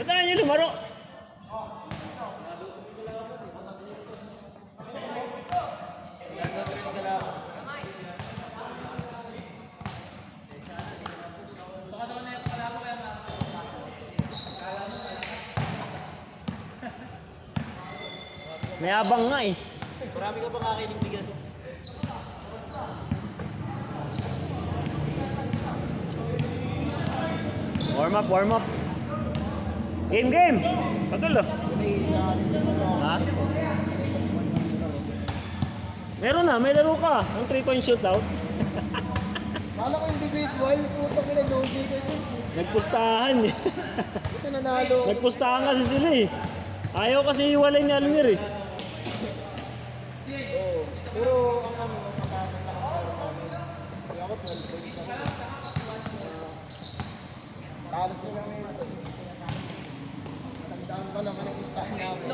Ba't ayaw niyo lumaro? May abang nga eh. Marami ka ba kakainin bigas? Warm up, warm up. Game, game! Patulo. Ha? Meron na, may laro ka. Ang 3-point shootout. Kala ko individual, putang ina, no-day ka dun. Nagpustahan eh. Ito nanalo. Nagpustahan kasi sila eh. Ayaw kasi iwalay ni Almir eh. Oo. Pero ang nakakalo namin. Kaya ako 12 points ako. Talos na lang yun. Matandaan ko naman ang istahan namin.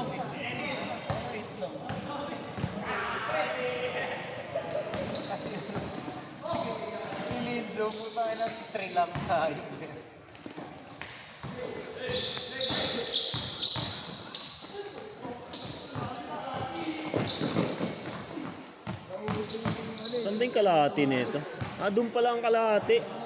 Kasi sinidro mo tayo ng 3 lang tayo. Saan ba yung kalahati nito? Ah, doon pala ang kalahati.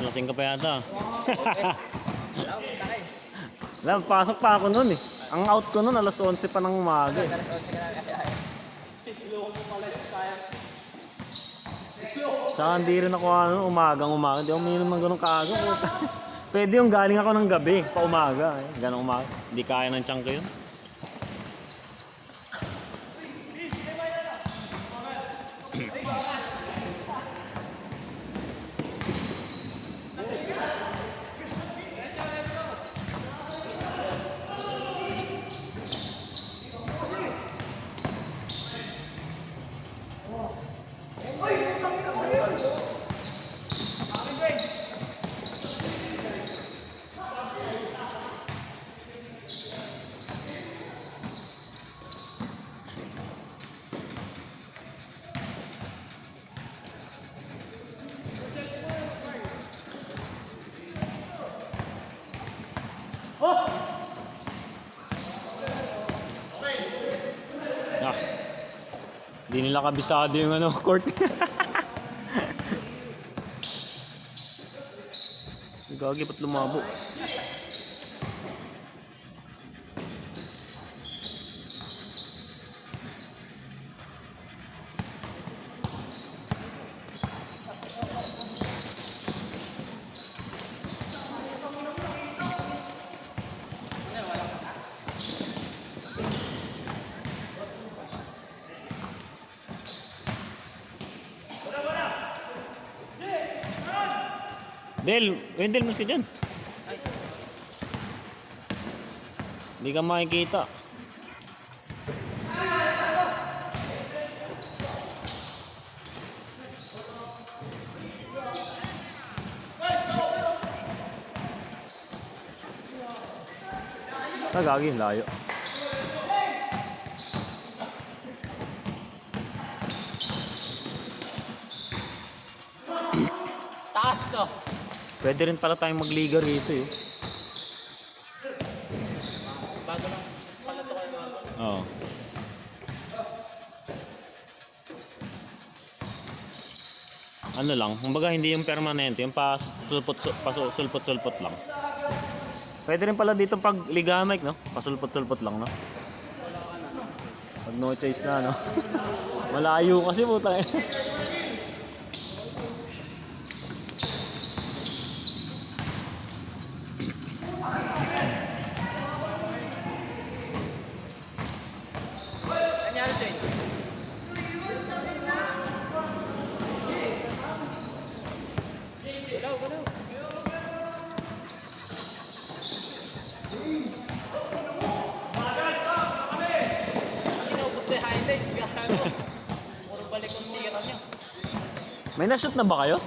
Lasing ka pa yata. Lang, pasok pa ako nun eh. Ang out ko nun, alas 11 pa ng umaga eh. Tsaka hindi rin ako umagang umaga. Hindi ako uminom ng ganun kaaga. Pwede yung galing ako ng gabi, pa umaga. Ganun umaga. Hindi kaya ng tiyan ko yun. Hindi nila kabisado yung ano, court. Gagi, ba't lumabo? Wendel mo si dyan. Hindi ka makikita. Gagi, layo. Taas to. Pwede rin pala tayong magliga rito eh. Bago lang pala to kayo bago. Oo. Ano lang, kumbaga hindi yung permanente, yung pasulpot-sulpot lang. Pwede rin pala dito pag liga, Mike, no? Pasulpot-sulpot lang, no? Pag no choice na, no? Malayo kasi puta eh. Nangyari dyan. Galaw, galaw. Inaubos na yung highlights. Gago. Puro balik ang tira niya. May na-shoot na ba kayo?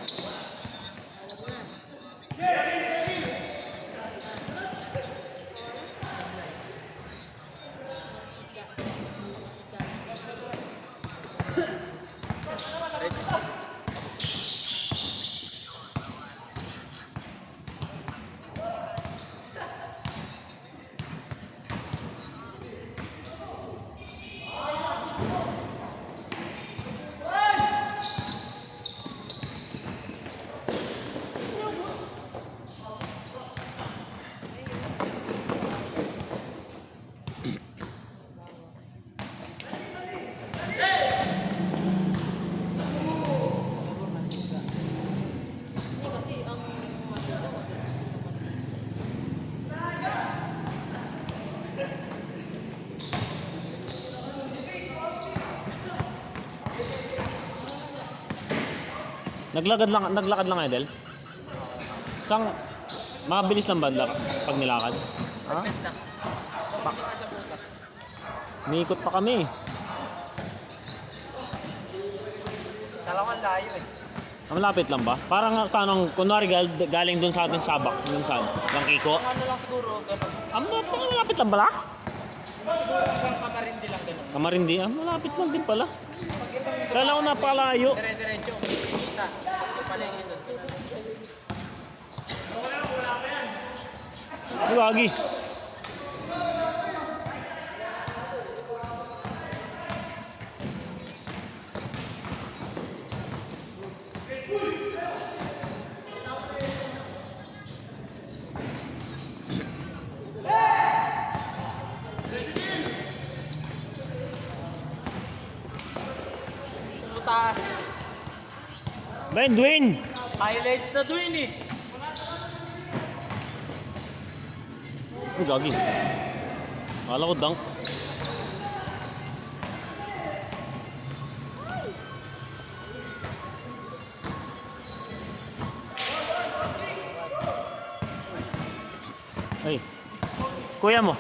Naglakad lang, Edel? Sang mabilis lang ba pag nilakad? Ha? Best na. Sa butas. Niikot pa kami. Dalawang layo eh. Malapit lang ba? Parang tanong, kunwari galing dun sa ating sabak, dun saan? Langkiko? Ano lang siguro, gano'n. Malapit lang pala? Siguro hanggang Kamarindi lang gano'n. Kamarindi, malapit lang din pala. Kala ko napakalayo. Dire-diretso, may kita. Kasi palengke doon. Gagi. Puta. Ben, Dwayne! Highlights na doon eh. Ay, gagi. Kala ko dunk. Ay. Kuya mo.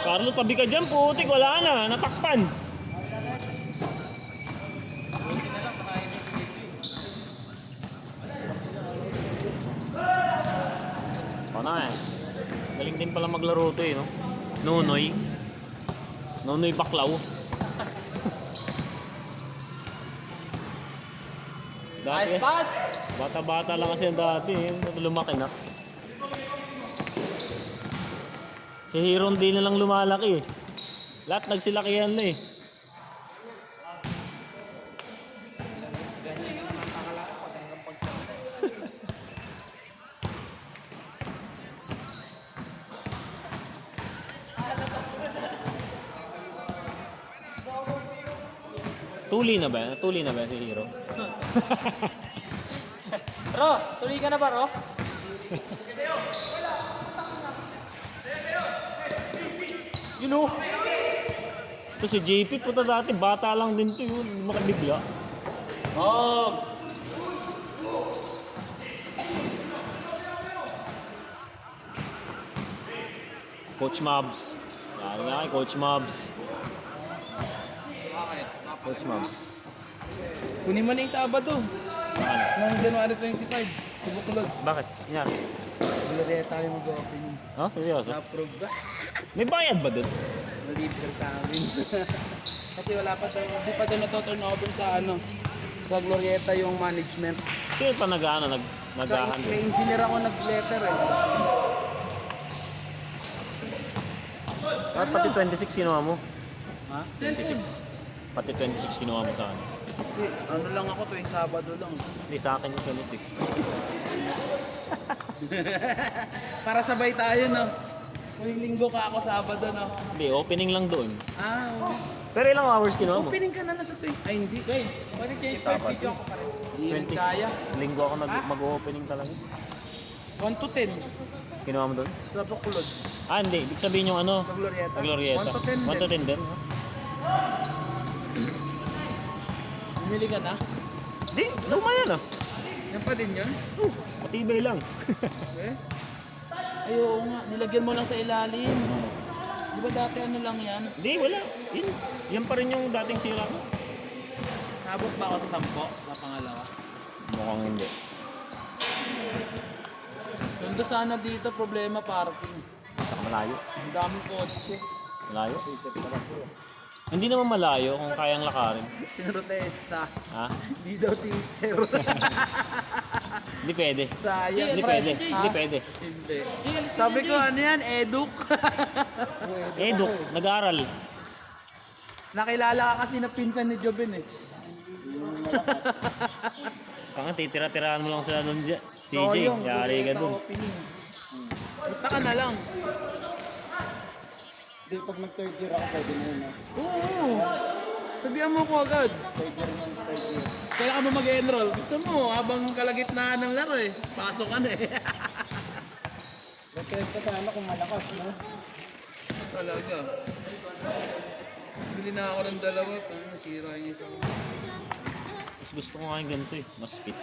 Carlo, tabi ka dyan, putik, wala na, natakpan. Nice. Galing din pala maglaro to eh, no? Nonoy. Nonoy Baklaw. Dati, Nice pass! bata-bata lang kasi yung dati eh. Lumaki na. Si Hero hindi na lang lumalaki eh. Lahat nagsilakihan na eh. Tuli na ba yan? Tuli na ba yan si Hero? Ro, tuloy ka na ba, Ro? You know? Ito si JP, puta dati, bata lang din to yun. Makabigla. Oh! Coach Mabs. Yan nga kay Coach Mabs. Coach Mabs. Kunin mo na yung Sabado. Ano? Ng January 25. Subukulog. Bakit? Yan. Wala tayo mag-opening. Oh, seryoso? Na-approve ba? May bayad ba dun? Libre sa amin. Kasi wala pa daw, hindi pa daw na-turn over sa sa Glorieta yung management. Sino pa nag-ano, May nag-handle? engineer ako nag-letter eh. Pati 26 kinuha mo. Ha? 26. Pati 26 kinuha mo sa ano. Ano lang ako tuwing Sabado lang. Hindi sa akin yung 26. Para sabay tayo no. Tuwing linggo ka ako Sabado no. Hindi, opening lang doon. Ah, oo. Pero ilang hours kinuha mo? Opening ka na sa tuwing. Ay hindi. Pwede change Sabado. video ako pa rin. Hindi rin 26. kaya. Linggo ako mag-opening talaga. 1 to 10 Kinuha mo doon? sa Bacolod. Ah, hindi. Ibig sabihin yung ano? Sa Glorieta. Sa Glorieta. 1 to 10 1 to 10 din? Bumili ka na? Hindi, luma yan ah. Yan pa din yun? Matibay lang. Eh? Ay, oo nga. Nilagyan mo lang sa ilalim. Di ba dati ano lang yan? Hindi, wala. Yan pa rin yung dating sira ko. Sabot ba ako sa 10 na pangalawa? Mukhang hindi. Sundo sana dito, problema parking. Saka malayo. Ang daming kotse. Malayo? Hindi naman malayo kung kayang lakarin. Pinrotesta. Ha? Hindi daw teacher. Hindi pwede. Sayang. Hindi pwede. Hindi pwede. Hindi. Sabi ko ano yan, eduk. Eh, Duk, nag-aaral. Nakilala ka kasi na pinsan ni Jobin eh. Kaya titira-tirahan mo lang sila nun dyan. CJ, Soyong, yari ka Glorieta dun. opening. Punta ka na lang. Hindi, pag nag-third year ako, pwede na yun. Oo. Sabihan mo ko agad. Third year yan, third year. Kailan ka ba mag-enroll? Gusto mo, habang kalagitnaan ng laro eh. Pasok ka na eh. Nag-third ka sana kung malakas, no? Talaga. Bili na ako ng dalawa. Sira yung isang. Mas gusto ko nga yung ganito eh. Mas fit.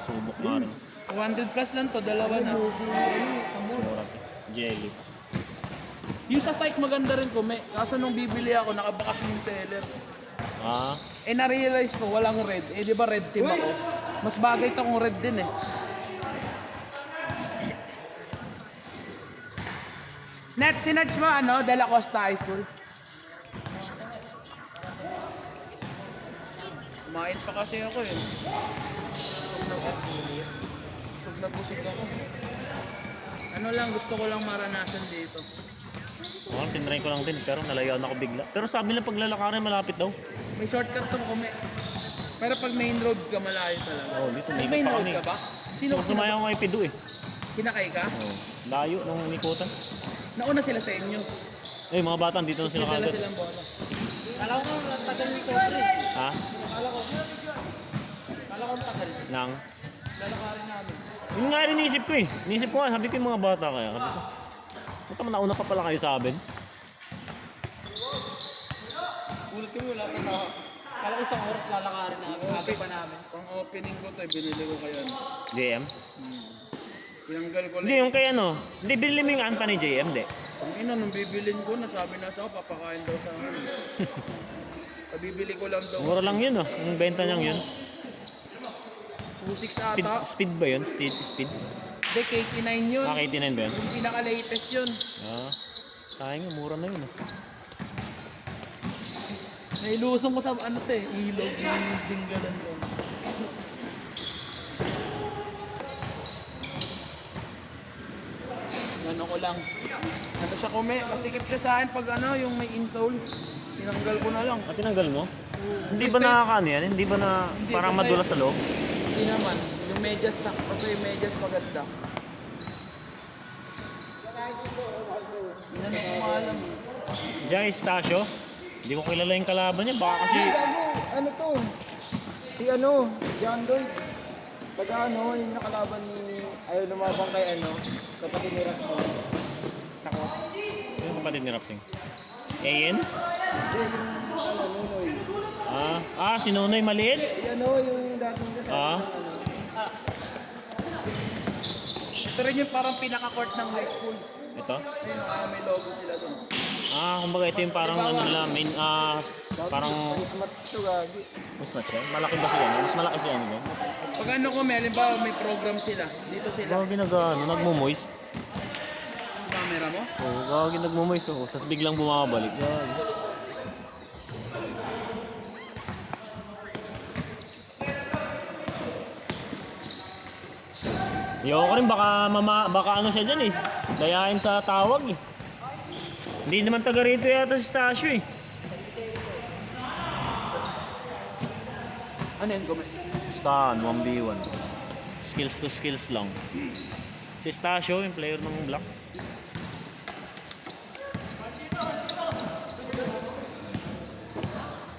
Subok nga rin. 200 plus lang to, dalawa na. Mas mura to. Jelly. Yung sa site maganda rin ko, kaso nung bibili ako, nakabakas yung seller. Ah, Eh na-realize ko, walang red. Eh di ba red team ako? Mas bagay to kung red din eh. Net, sinerge mo ano, De La Costa High School? Kumain pa kasi ako eh. Busog ako. Ano lang, gusto ko lang maranasan dito. mukhang tinry ko lang din pero nalayaan ako bigla. Pero sabi nila paglalakarin malapit daw. May shortcut to kung pero pag main road ka, malayo talaga. Oo, dito May may main pa road kami. ka ba? Sino So, sumayaw ko kay Pidu eh. Kinakay ka? Oo. Layo nung nikutan. Nauna sila sa inyo. Eh, mga bata dito na sila May dala kagad. silang bola. Kala ko tagal ni Sobre. Ha? Kala ko tagal. Nang? Lalakarin namin. Yun nga rin inisip ko eh. Inisip ko nga, sabi ko yung mga bata kaya. Sabi ko, puta mo nauna pa pala kayo sa amin. Ulit kami, wala pa na. Kala ko isang oras lalakarin namin. Happy pa namin. Pang opening ko to, binili ko kayo. JM? Tinanggal ko Hindi, lang. yung kay ano. Hindi, binili mo yung anta ni JM, di. Ang ina, nung bibilin ko, nasabi na sa ako, papakain daw sa akin. Bibili ko lang daw. Mura lang yun oh. Yung benta niyang yun. 2.6 Speed, ata. speed ba yun? Speed? Hindi, KT9 yun. Ah, 89 ba yun? Yung pinaka-latest yun. Ah, sayang yun, mura na yun. Nailusong ko sa ano to eh, ilog. Yung dinggalan doon. Ano ko lang. Ano siya kume, masikip siya sa akin pag ano, yung may insole. Tinanggal ko na lang. Ah, tinanggal mo? Hindi ba Basta- nakakaano yan? Hindi ba na Hindi, parang basta madulas sa loob? Hindi naman. Yung medyas sakto, basta yung medyas maganda. Hindi na ko alam. Diyan, Stasio. Hindi ko kilala yung kalaban niya. Baka kasi... Gago, ano to? Si ano, John Lloyd. Taga ano, yung nakalaban ni... Ayaw lumabang kay ano, kapatid ni Rapson. Ako. Yung kapatid ni Rapsing. Ayen? Hindi, yung ano, Nunoy. Si Nonoy maliit? Si ano, yung dating kasama Ah. ng ano. Ito rin yung parang pinaka-court ng high school. Ito? Ayun, may logo sila doon. Kumbaga ito yung parang ano nila, main, parang... Smat to, gagi. Mas match yan? Malaki ba siya? Mas malaki siya ano? Pag ano ko, halimbawa may program sila. Dito sila. Gagi nagmo-moist. Ang camera mo? Oo, gagi nagmo-moist. Oh. Tapos biglang bumabalik. Gagi. Ayoko rin, baka ano siya dyan eh. Dayain sa tawag eh. Hindi naman taga rito yata si Stasio eh. Ano yun, Gome? Stan, 1v1. Skills to skills lang. Si Stasio, yung player ng Black.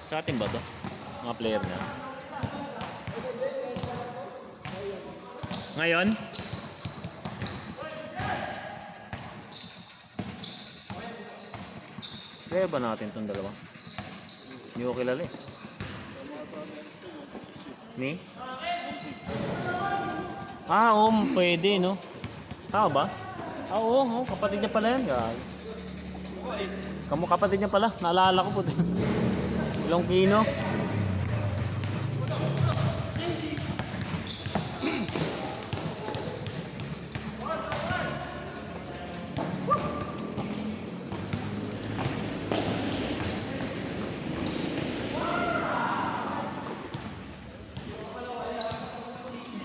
Sa atin ba to? Mga player niya. Ngayon? Kaya ba natin itong dalawa? Hindi ko kilala eh. Ni? Oo, pwede, no? Tama ba? Oo, kapatid niya pala yan, guys. Kapatid niya pala, naalala ko po. Ilang kino?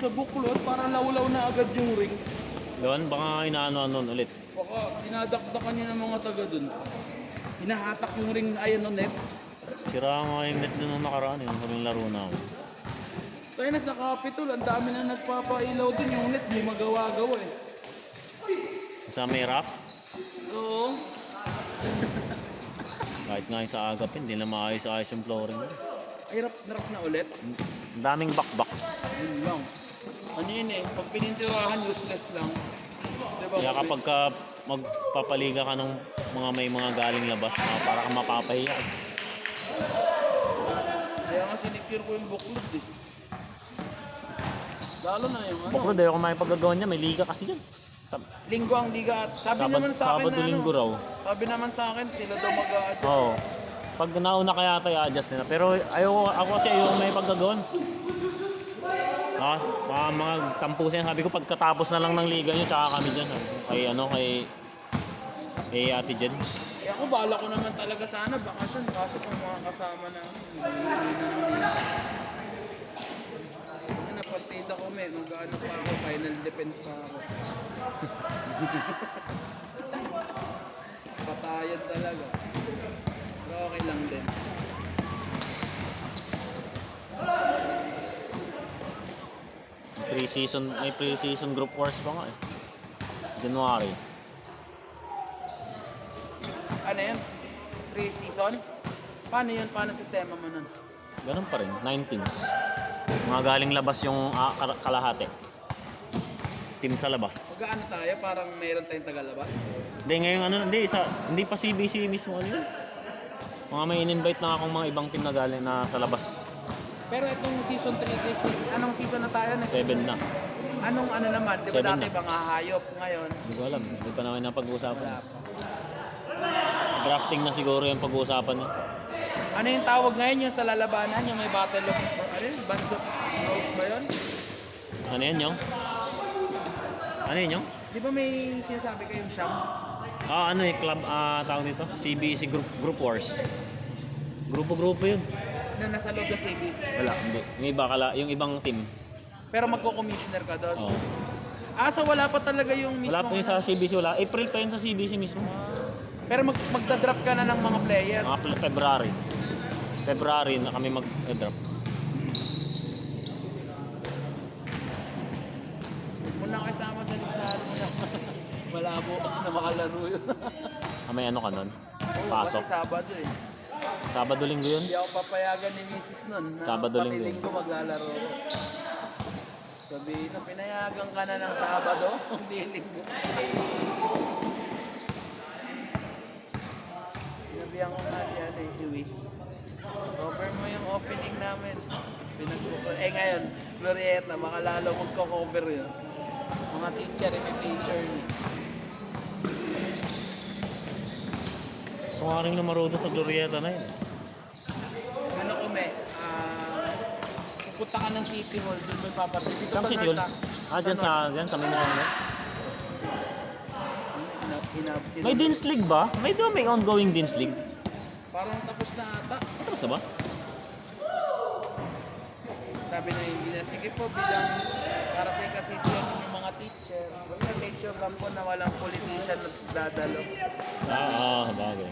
Sa buklot, parang lawlaw na agad yung ring. Doon, baka inaano-ano ulit. Baka dinadakdakan niya ng mga taga dun. Hinahatak yung ring ayan no net. Sira nga yung net doon nung nakaraan, yung huling laro na ako. Tayo na sa Capitol, ang dami na nagpapailaw dun yung net, hindi magawa-gawa eh. Sa may rough, Oo. kahit nga yung sa agap, hindi na maayos-ayos yung flooring. Ay, rap na ulit. Ang daming bakbak. Yun lang. Ano yun eh, pag pinintirahan, useless lang. Diba? Kaya kapag ka magpapaliga ka ng may mga galing labas, para kang mapapahiya. Kaya nga sinikir ko yung buklod eh. Lalo na yung ano. Baklo, dahil ako may paggagawa niya, may liga kasi dyan. Linggo ang liga at sabi naman sa akin Sabado, na linggo ano. raw. Sabi naman sa akin, sila daw mag-a-adjust. Oo. Pag nauna kaya tayo, adjust nila. Pero ako kasi ayoko may paggagawan. Mga tampusin. Sabi ko pagkatapos na lang ng liga nyo, tsaka kami dyan. Kay Ate Jen. Eh ako, bala ko naman talaga sana bakasyon. Kaso kung mga kasama na ako, partida ko mag-ano pa ako, final defense pa ako. Patayan talaga. Pero okay lang din. May pre-season group course pa nga eh. January. Ano yun? Pre-season? Paano yun? Paano sistema mo nun? Ganun pa rin, 9 teams. Mga galing labas yung kalahati. Team sa labas. Mag-ano tayo? Parang mayroon tayong tagalabas? Hindi, ngayon hindi pa CBC mismo ano yun. Mga may in-invite na akong mga ibang team na galing na sa labas. Pero itong season 3 kasi, anong season na tayo? 7 na. Anong ano naman? Di ba Seven dati na. mga hayop ngayon? Hindi ko alam, hindi pa namin napag-uusapan. Wala pa. Drafting na siguro yung pag-uusapan niya. Ano yung tawag ngayon yung sa lalabanan? Yung may battle of, ano yun? Bands of Rose ba yun? Ano yan yung? Ano yun yung? Di ba may sinasabi kayong Sham? Ano yung club, tawag dito? CBC Group Wars. Grupo-grupo yun. Na nasa loob ng CBC. Wala, hindi. Yung iba yung ibang team. Pero magko-commissioner ka doon. Oo. So wala pa talaga yung mismo. Wala pa yung sa CBC, wala. April pa yun sa CBC mismo. Pero magda-drop ka na ng mga player. Mga February. February na kami mag-drop. Muna kayo sama sa listahan mo na. Malabo na makalaro yun. May ano ka nun? Oo, Pasok. kasi Sabado eh. Sabado linggo yun. Hindi ako papayagan ni Mrs. nun. Na Sabado, pati Linggo. linggo maglalaro ako. Sabihin na pinayagan ka na ng Sabado, hindi linggo. Sinabihan ko nga si si Wish. Cover mo yung opening namin. Ngayon, Glorieta, baka lalo magko-cover yun. Mga teacher, imitation. So nga rin na maroon sa Glorieta na yun. Ano ko, pupunta ka ng City Hall, doon may paparty. Dito Saan sa City Hall? North, Dyan sa may Misong. Hinab- May Dean's League ba? May ongoing Dean's League. Parang tapos na ata. Tapos na ba? Sabi na engineer, sige po bilang para sa ikasisyon ng mga teacher. Basta make sure lang po na walang politician na dadalo. Bagay.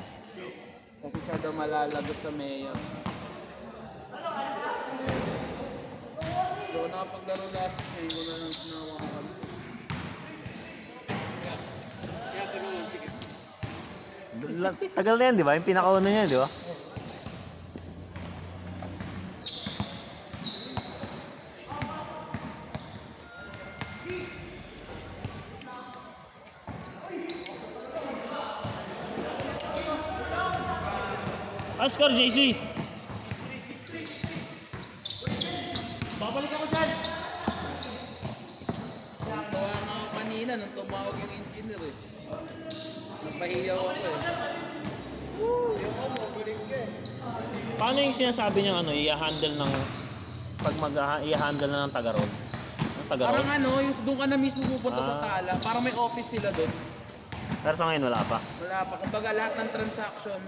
Kasi siya daw malalagot sa mayor. So nakapaglaro last day, wala nang sinawakan. Kaya tanungan, sige. Tagal na yan, di ba? Yung pinakauna niya, di ba? Oscar JC. Babalik ako dyan! Tawa nga ako kanina nung tumawag yung engineer eh. Napahiyaw ako eh. Paano yung sinasabi niya i-handle ng i-handle na ng Tagarog? Parang yung doon ka na mismo pupunta sa Tala. Parang may office sila doon. Pero sa ngayon wala pa. Wala pa. Kumbaga lahat ng transaction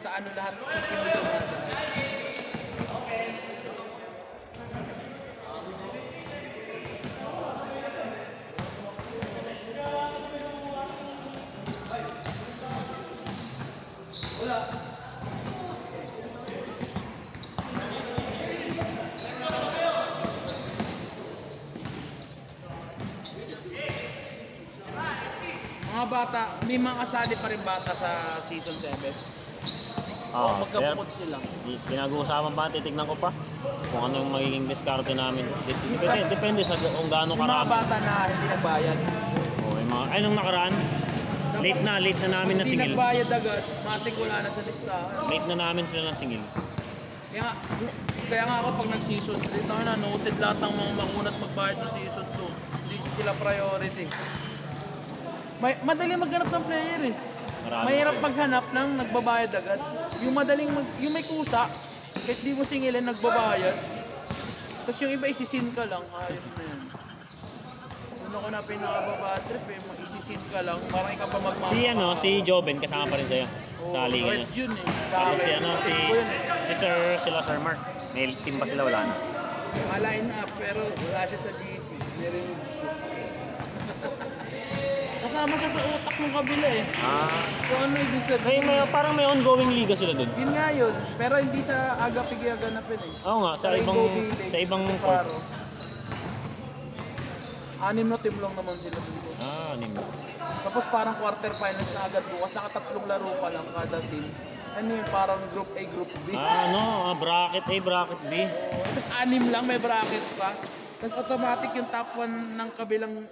sa lahat sa pinulungan. Mga bata, may mga kasali pa rin bata sa season 7. Magkabukod sila. Pinag-uusapan pa, titignan ko pa kung ano yung magiging diskarte namin. Depende sa kung gaano Yung mga karami. bata na hindi nagbayad. Nung nakaraan, late na namin na Hindi singil. nagbayad agad, matik wala na sa listahan. Late na namin sila ng singil. Kaya nga ako pag nag-season 3, na noted lahat ng mga makunat magbayad ng season 2. Hindi sila priority. Madali maghanap ng player eh. Marami Mahirap sila. maghanap ng nagbabayad agad. Yung yung may kusa, kahit di mo singilin, nagbabayad. Tapos yung iba isisin ka lang, ayun na yun. Ano ko na pinakababa trip eh, isisin ka lang, parang ikaw pa magmamahal. Si Joven kasama pa rin sa'yo sa liga niya. Red yun eh. Tapos Trip ko yun eh. Sir Mark. May team pa sila, wala na. Line up pero wala siya sa GC. Kasama siya sa utak ng kabila eh. So ano ibig sabihin? Parang may ongoing liga sila doon. Yun nga yun. Pero hindi sa aga-pigaganapin eh. Oo nga, sa ibang court. Paro. 6 na team lang naman sila dito. Anime. Tapos parang quarterfinals na agad bukas. Nakatatlong laro pa lang kada team. Ano yun? Parang group A, group B. Bracket A, bracket B. Tapos 6 lang, may bracket pa. Tapos automatic yung top 1 ng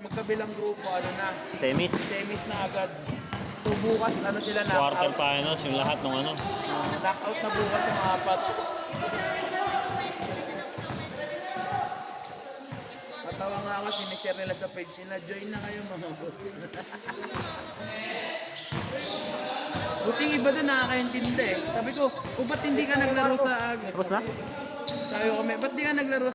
magkabilang grupo, Semis. semis na agad. So bukas, sila knockout. Quarterfinals, yung lahat ng Knockout na bukas yung 4. Matawa nga ako, sinishare nila sa page nila. Join na kayo mga boss. Buting iba doon nakakaintindi eh. Sabi ko, ba't hindi ka naglaro sa aga? Tapos na? Sabi ko, ba't di ka naglaro